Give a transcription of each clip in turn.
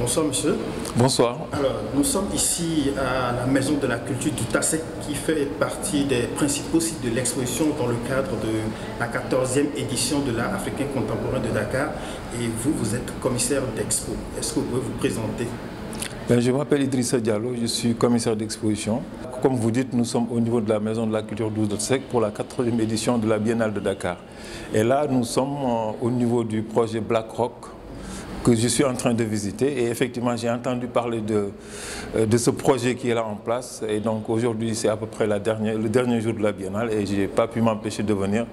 Bonsoir monsieur. Bonsoir. Alors, nous sommes ici à la Maison de la Culture du Tassec qui fait partie des principaux sites de l'exposition dans le cadre de la 14e édition de l'art africain contemporain de Dakar. Et vous, vous êtes commissaire d'expo. Est-ce que vous pouvez vous présenter? Je m'appelle Idrissa Diallo, je suis commissaire d'exposition. Comme vous dites, nous sommes au niveau de la Maison de la Culture du Tassec pour la 14e édition de la Biennale de Dakar. Et là, nous sommes au niveau du projet Black Rock que je suis en train de visiter. Et effectivement, j'ai entendu parler de ce projet qui est là en place. Et donc aujourd'hui, c'est à peu près le dernier jour de la Biennale et je n'ai pas pu m'empêcher de venir.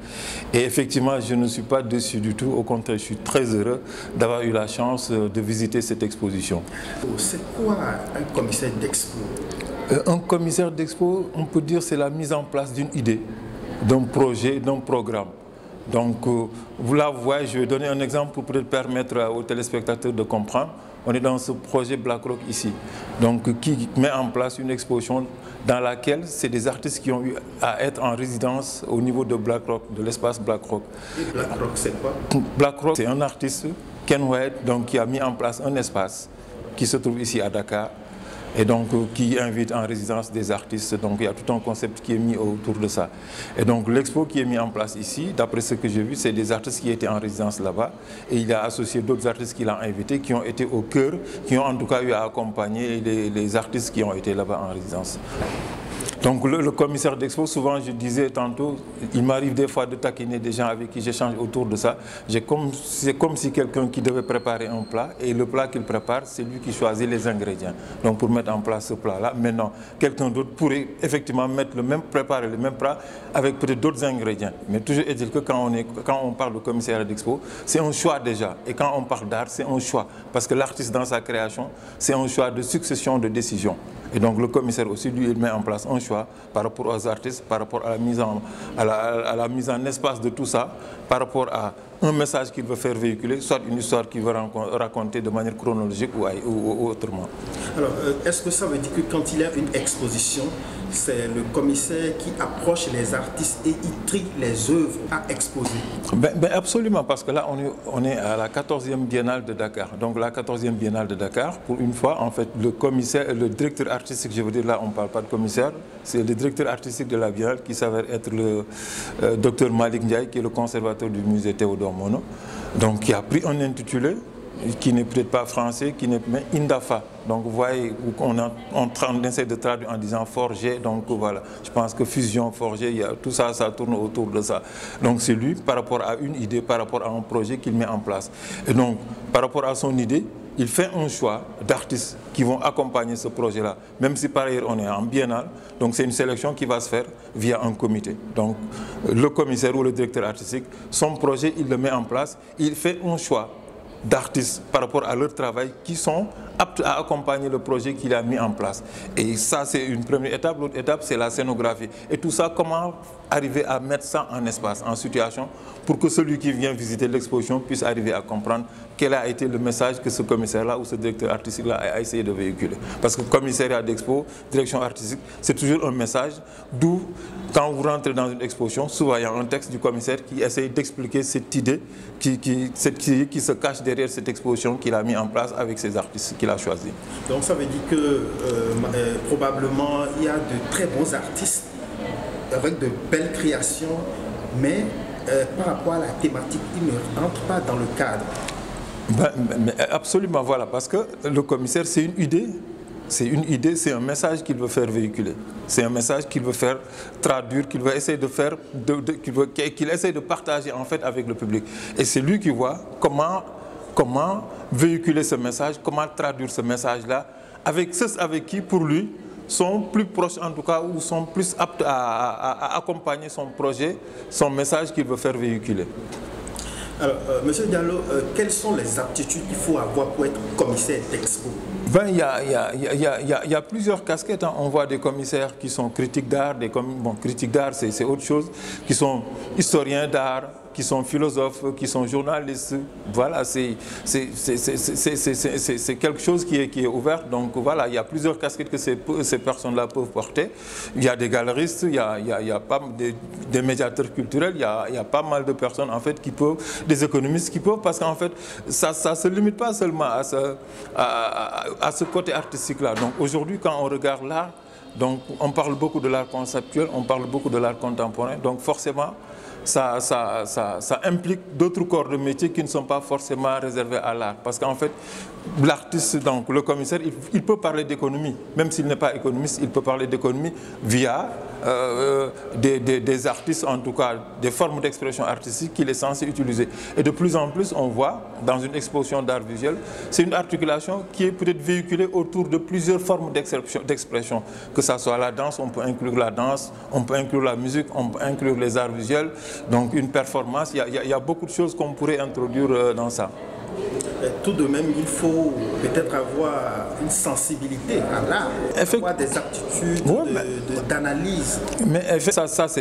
Et effectivement, je ne suis pas déçu du tout. Au contraire, je suis très heureux d'avoir eu la chance de visiter cette exposition. C'est quoi un commissaire d'expo? Un commissaire d'expo, on peut dire, c'est la mise en place d'une idée, d'un projet, d'un programme. Donc, vous la voyez, je vais donner un exemple pour peut-être permettre aux téléspectateurs de comprendre. On est dans ce projet Black Rock ici, donc qui met en place une exposition dans laquelle c'est des artistes qui ont eu à être en résidence au niveau de Black Rock, de l'espace Black Rock. Et Black Rock, c'est quoi? Black Rock, c'est un artiste, Ken White, donc, qui a mis en place un espace qui se trouve ici à Dakar, et donc qui invite en résidence des artistes. Donc il y a tout un concept qui est mis autour de ça. Et donc l'expo qui est mis en place ici, d'après ce que j'ai vu, c'est des artistes qui étaient en résidence là-bas. Et il a associé d'autres artistes qu'il a invités, qui ont été au cœur, qui ont en tout cas eu à accompagner les artistes qui ont été là-bas en résidence. Donc le commissaire d'expo, souvent je disais tantôt, il m'arrive des fois de taquiner des gens avec qui j'échange autour de ça. C'est comme si quelqu'un qui devait préparer un plat et le plat qu'il prépare, c'est lui qui choisit les ingrédients. Donc pour mettre en place ce plat-là, maintenant quelqu'un d'autre pourrait effectivement préparer le même plat avec peut-être d'autres ingrédients. Mais toujours est-il que quand on parle de commissaire d'expo, c'est un choix déjà. Et quand on parle d'art, c'est un choix. Parce que l'artiste dans sa création, c'est un choix de succession de décisions. Et donc le commissaire aussi, lui, il met en place un choix par rapport aux artistes, par rapport à la mise en espace de tout ça, par rapport à un message qu'il veut faire véhiculer, soit une histoire qu'il veut raconter de manière chronologique ou autrement. Alors, est-ce que ça veut dire que quand il y a une exposition, c'est le commissaire qui approche les artistes et il trie les œuvres à exposer? Absolument, parce que là, on est à la 14e Biennale de Dakar. Donc la 14e Biennale de Dakar, pour une fois, en fait, le directeur artistique, je veux dire là, on ne parle pas de commissaire, c'est le directeur artistique de la Biennale qui s'avère être le docteur Malik Ndiaye, qui est le conservateur du musée Théodore Monod, donc qui a pris un intitulé qui n'est peut-être pas français, qui n'est mais Indafa. Donc vous voyez, on essaie de traduire en disant forger, donc voilà, je pense que fusion, forger, tout ça, ça tourne autour de ça. Donc c'est lui, par rapport à une idée, par rapport à un projet qu'il met en place. Et donc, par rapport à son idée, il fait un choix d'artistes qui vont accompagner ce projet-là, même si par ailleurs on est en biennale, donc c'est une sélection qui va se faire via un comité. Donc le commissaire ou le directeur artistique, son projet, il le met en place, il fait un choix d'artistes par rapport à leur travail qui sont aptes à accompagner le projet qu'il a mis en place. Et ça, c'est une première étape. L'autre étape, c'est la scénographie. Et tout ça, comment arriver à mettre ça en espace, en situation, pour que celui qui vient visiter l'exposition puisse arriver à comprendre quel a été le message que ce commissaire-là ou ce directeur artistique-là a essayé de véhiculer. Parce que commissariat d'expo, direction artistique, c'est toujours un message, d'où, quand vous rentrez dans une exposition, souvent il y a un texte du commissaire qui essaye d'expliquer cette idée qui se cache derrière cette exposition qu'il a mis en place avec ces artistes qu'il a choisis. Donc ça veut dire que probablement il y a de très bons artistes avec de belles créations, mais par rapport à la thématique, ils ne rentrent pas dans le cadre. Absolument, voilà, parce que le commissaire, c'est une idée. C'est un message qu'il veut faire véhiculer. C'est un message qu'il veut faire traduire, qu'il veut essayer de faire, qu'il essaie de partager en fait avec le public. Et c'est lui qui voit comment véhiculer ce message, comment traduire ce message-là avec ceux avec qui, pour lui, sont plus proches en tout cas, ou sont plus aptes à accompagner son projet, son message qu'il veut faire véhiculer. Alors, Monsieur Diallo, quelles sont les aptitudes qu'il faut avoir pour être commissaire d'expo? Il y a plusieurs casquettes. Hein. On voit des commissaires qui sont critiques d'art, critiques d'art c'est autre chose, qui sont historiens d'art, qui sont philosophes, qui sont journalistes. Voilà, c'est quelque chose qui est ouvert. Donc voilà, il y a plusieurs casquettes que ces personnes-là peuvent porter. Il y a des galeristes, il y a pas des médiateurs culturels, il y a pas mal de personnes en fait qui peuvent, des économistes qui peuvent, parce qu'en fait, ça ne se limite pas seulement à ce côté artistique-là. Donc aujourd'hui, quand on regarde l'art, donc on parle beaucoup de l'art conceptuel, on parle beaucoup de l'art contemporain, donc forcément, ça implique d'autres corps de métier qui ne sont pas forcément réservés à l'art. Parce qu'en fait, l'artiste, donc le commissaire, il peut parler d'économie. Même s'il n'est pas économiste, il peut parler d'économie via des artistes, en tout cas des formes d'expression artistique qu'il est censé utiliser. Et de plus en plus, on voit dans une exposition d'art visuel, c'est une articulation qui est peut-être véhiculée autour de plusieurs formes d'expression. Que ce soit la danse, on peut inclure la danse, on peut inclure la musique, on peut inclure les arts visuels. Donc une performance, il y a beaucoup de choses qu'on pourrait introduire dans ça. Tout de même, il faut peut-être avoir une sensibilité à l'art, avoir des aptitudes d'analyse. Mais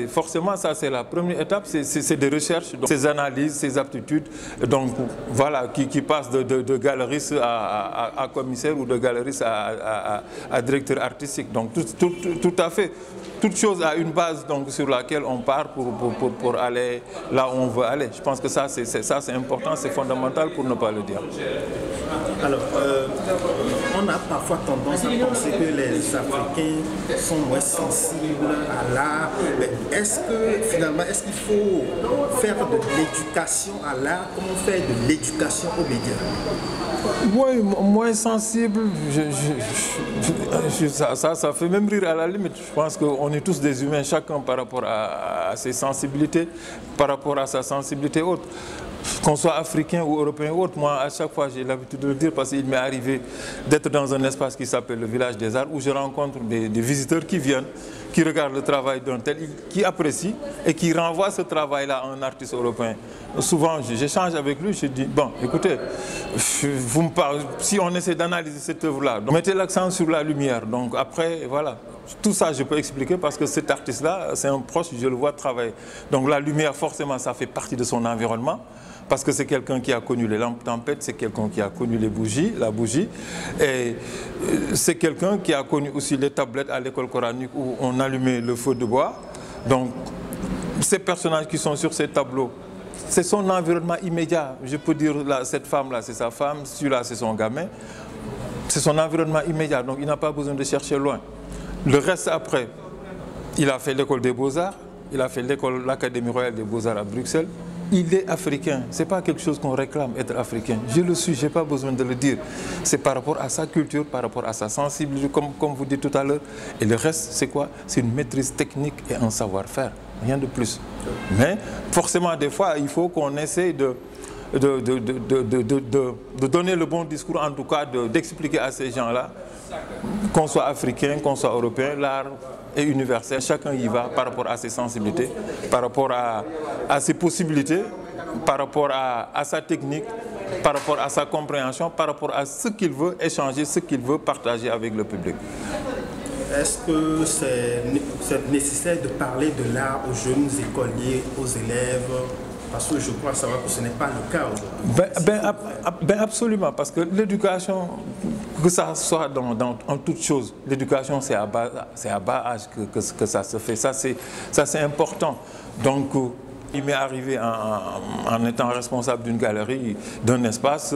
forcément, ça c'est la première étape, c'est des recherches, donc, ces analyses, ces aptitudes, donc voilà, qui passent de galeriste à commissaire ou de galeriste à directeur artistique. Donc tout à fait. Toute chose a une base donc, sur laquelle on part pour aller là où on veut aller. Je pense que ça c'est important, c'est fondamental pour ne pas le dire. Alors, on a parfois tendance à penser que les Africains sont moins sensibles à l'art. Est-ce que finalement, est-ce qu'il faut faire de l'éducation à l'art comme on fait de l'éducation aux médias? Oui, moins sensible, ça fait même rire à la limite. Je pense qu'on est tous des humains, chacun par rapport à ses sensibilités, par rapport à sa sensibilité haute. Qu'on soit africain ou européen ou autre, moi à chaque fois j'ai l'habitude de le dire parce qu'il m'est arrivé d'être dans un espace qui s'appelle le Village des Arts où je rencontre des visiteurs qui viennent, qui regardent le travail d'un tel, qui apprécient et qui renvoient ce travail-là à un artiste européen. Souvent j'échange avec lui, je dis, bon écoutez, vous me parlez, si on essaie d'analyser cette œuvre-là, mettez l'accent sur la lumière, donc après voilà. Tout ça, je peux expliquer parce que cet artiste-là, c'est un proche, je le vois travailler. Donc la lumière, forcément, ça fait partie de son environnement parce que c'est quelqu'un qui a connu les lampes tempêtes, c'est quelqu'un qui a connu les bougies, la bougie, et c'est quelqu'un qui a connu aussi les tablettes à l'école coranique où on allumait le feu de bois. Donc ces personnages qui sont sur ces tableaux, c'est son environnement immédiat. Je peux dire, là, cette femme-là, c'est sa femme, celui-là, c'est son gamin. C'est son environnement immédiat, donc il n'a pas besoin de chercher loin. Le reste après, il a fait l'école des Beaux-Arts, il a fait l'Académie royale des Beaux-Arts à Bruxelles. Il est africain, ce n'est pas quelque chose qu'on réclame être africain. Je le suis, je n'ai pas besoin de le dire. C'est par rapport à sa culture, par rapport à sa sensibilité, comme vous dites tout à l'heure. Et le reste, c'est quoi? C'est une maîtrise technique et un savoir-faire, rien de plus. Mais forcément, des fois, il faut qu'on essaie de donner le bon discours, en tout cas d'expliquer à ces gens-là, qu'on soit africain, qu'on soit européen, l'art est universel. Chacun y va par rapport à ses sensibilités, par rapport à ses possibilités, par rapport à sa technique, par rapport à sa compréhension, par rapport à ce qu'il veut échanger, ce qu'il veut partager avec le public. Est-ce que c'est nécessaire de parler de l'art aux jeunes écoliers, aux élèves? Parce que je crois savoir que ce n'est pas le cas aujourd'hui. Absolument, parce que l'éducation, que ça soit en toute chose, l'éducation c'est à bas âge que ça se fait, ça c'est important. Donc il m'est arrivé en étant responsable d'une galerie, d'un espace,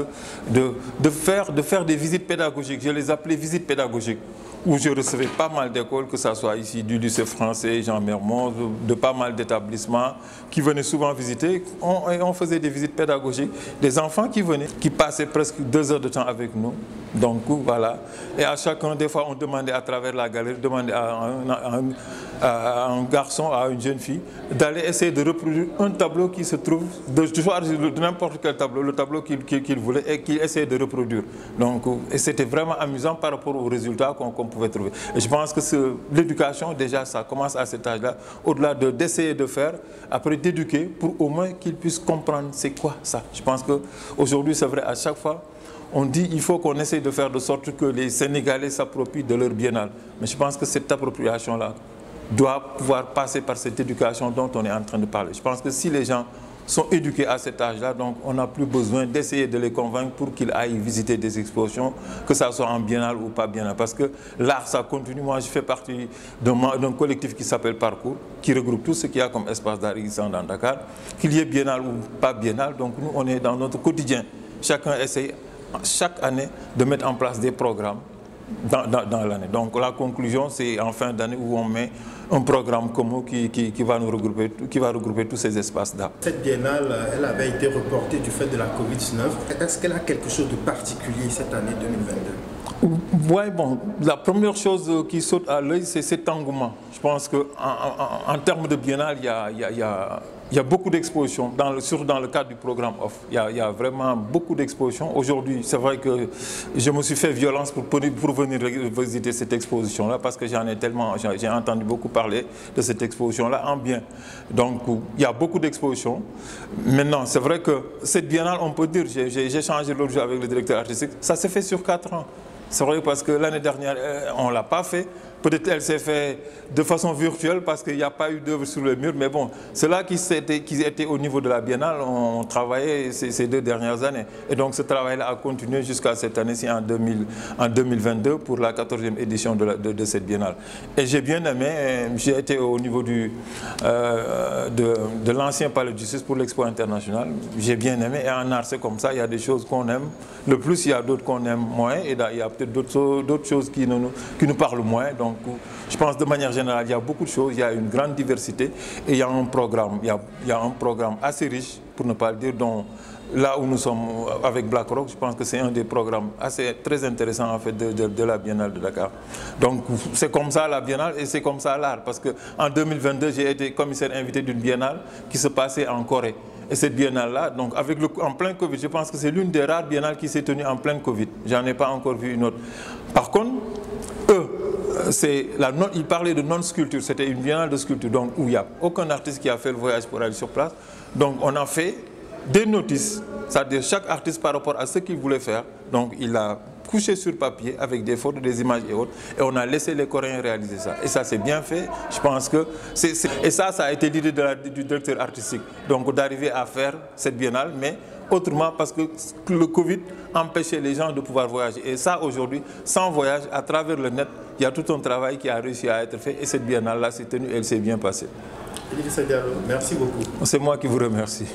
de faire des visites pédagogiques, je les appelais visites pédagogiques, où je recevais pas mal d'écoles, que ce soit ici du lycée français, Jean Mermoz, de pas mal d'établissements qui venaient souvent visiter. On faisait des visites pédagogiques, des enfants qui venaient, qui passaient presque 2 heures de temps avec nous. Donc voilà, et à chacun, des fois, on demandait à travers la galerie, demandait à un garçon, à une jeune fille, d'aller essayer de reproduire un tableau qui se trouve, de choisir de n'importe quel tableau, le tableau qu'il voulait et qu'il essayait de reproduire. Donc, et c'était vraiment amusant par rapport aux résultats qu'on pouvait trouver. Et je pense que l'éducation, déjà, ça commence à cet âge-là, au-delà d'essayer de faire, après d'éduquer, pour au moins qu'ils puissent comprendre c'est quoi ça. Je pense qu'aujourd'hui, c'est vrai, à chaque fois, on dit qu'il faut qu'on essaye de faire de sorte que les Sénégalais s'approprient de leur biennale. Mais je pense que cette appropriation-là doit pouvoir passer par cette éducation dont on est en train de parler. Je pense que si les gens sont éduqués à cet âge-là, donc on n'a plus besoin d'essayer de les convaincre pour qu'ils aillent visiter des expositions, que ça soit en biennale ou pas biennale, parce que l'art, ça continue. Moi, je fais partie d'un collectif qui s'appelle Parcours, qui regroupe tout ce qu'il y a comme espace d'art existant dans Dakar, qu'il y ait biennale ou pas biennale, donc nous, on est dans notre quotidien. Chacun essaye, chaque année, de mettre en place des programmes dans l'année. Donc la conclusion, c'est en fin d'année où on met un programme commun qui va regrouper tous ces espaces d'art. Cette biennale, elle avait été reportée du fait de la Covid-19. Est-ce qu'elle a quelque chose de particulier cette année 2022? Oui, bon, la première chose qui saute à l'œil, c'est cet engouement. Je pense qu'en termes de biennale, il y a beaucoup d'expositions, surtout dans le cadre du programme OFF. Il y a vraiment beaucoup d'expositions. Aujourd'hui, c'est vrai que je me suis fait violence pour venir visiter cette exposition-là, parce que j'ai entendu beaucoup parler de cette exposition-là en bien. Donc, il y a beaucoup d'expositions. Maintenant, c'est vrai que cette biennale, on peut dire, j'ai changé l'autre jour avec le directeur artistique, ça s'est fait sur 4 ans. C'est vrai parce que l'année dernière, on ne l'a pas fait. Peut-être elle s'est faite de façon virtuelle parce qu'il n'y a pas eu d'œuvre sur le mur. Mais bon, c'est là qu'ils étaient au niveau de la biennale. On travaillait ces 2 dernières années. Et donc ce travail-là a continué jusqu'à cette année-ci, en 2022, pour la 14e édition de cette biennale. Et j'ai bien aimé, j'ai été au niveau de l'ancien palais de justice pour l'Expo internationale. J'ai bien aimé. Et en art, c'est comme ça. Il y a des choses qu'on aime le plus, il y a d'autres qu'on aime moins. Et il y a peut-être d'autres choses qui nous parlent moins. Donc, je pense de manière générale, il y a beaucoup de choses, il y a une grande diversité et il y a un programme, un programme assez riche, pour ne pas le dire, dont là où nous sommes avec BlackRock, je pense que c'est un des programmes très intéressants en fait de la Biennale de Dakar. Donc c'est comme ça la Biennale et c'est comme ça l'art, parce qu'en 2022, j'ai été commissaire invité d'une Biennale qui se passait en Corée. Et cette biennale-là, donc en plein Covid, je pense que c'est l'une des rares biennales qui s'est tenue en plein Covid. J'en ai pas encore vu une autre. Par contre, ils parlaient de non-sculpture, c'était une biennale de sculpture, donc où il n'y a aucun artiste qui a fait le voyage pour aller sur place. Donc on a fait des notices, c'est-à-dire chaque artiste par rapport à ce qu'il voulait faire. Donc il a couché sur papier avec des photos, des images et autres, et on a laissé les Coréens réaliser ça. Et ça c'est bien fait, je pense que et ça a été l'idée du directeur artistique, donc d'arriver à faire cette biennale, mais autrement parce que le Covid empêchait les gens de pouvoir voyager. Et ça aujourd'hui, sans voyage, à travers le net, il y a tout un travail qui a réussi à être fait et cette biennale-là s'est tenue et elle s'est bien passée. Idrissa Diallo, merci beaucoup. C'est moi qui vous remercie.